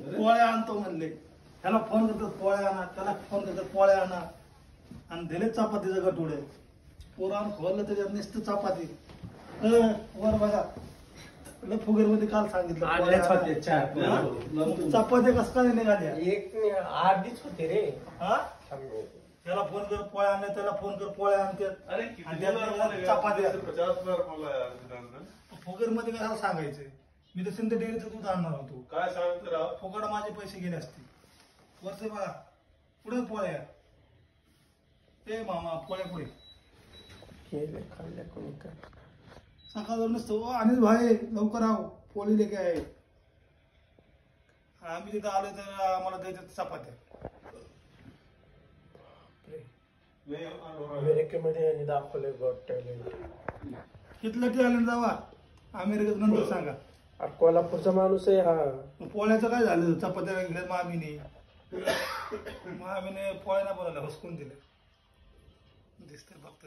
पोळ्या आणतो म्हणले, ह्याला फोन करतात पोळ्या आणा, त्याला फोन करतात पोळ्या आणा, आणि दिले चपातीचं गटुडे. पोरान खोललं तरी नुसतं चपाती. वर बघा फुगेर मध्ये काल सांगितलं चपात्या कस काय निघाल्या, एक अर्धीच होते रे. हा त्याला फोन कर पोळ्या आणल्या, त्याला फोन कर पोळ्या आणतात, चपात्या. फुगेर मध्ये काय सांगायचं, मी तर सिंध डेअरीचं दूध आणणार होतो. काय सांगतो राव, फुकट माझे पैसे गेले असते. वर्ष बघा पुढे पोळ्या, ते मामा पोळ्या पुढे खाल्ल्या कोणी काय. सकाळ नसतो अनिल भाई लवकर आव पोळी लेके आहे. आम्ही तिथं आलो तर आम्हाला द्यायचं चपात्या. अमेरिकेमध्ये यांनी दाखवलंय गॉट टॅलेंट. कितलं टॅलेंट जावा अमेरिकेत नंतर सांगा. कोल्हापूरचा माणूस आहे हा. पोळ्याचं काय झालं, चपात्या घेतल्या मामीने पोळ्या नाही बनवल्या, हुसकून दिल्या. दिसते फक्त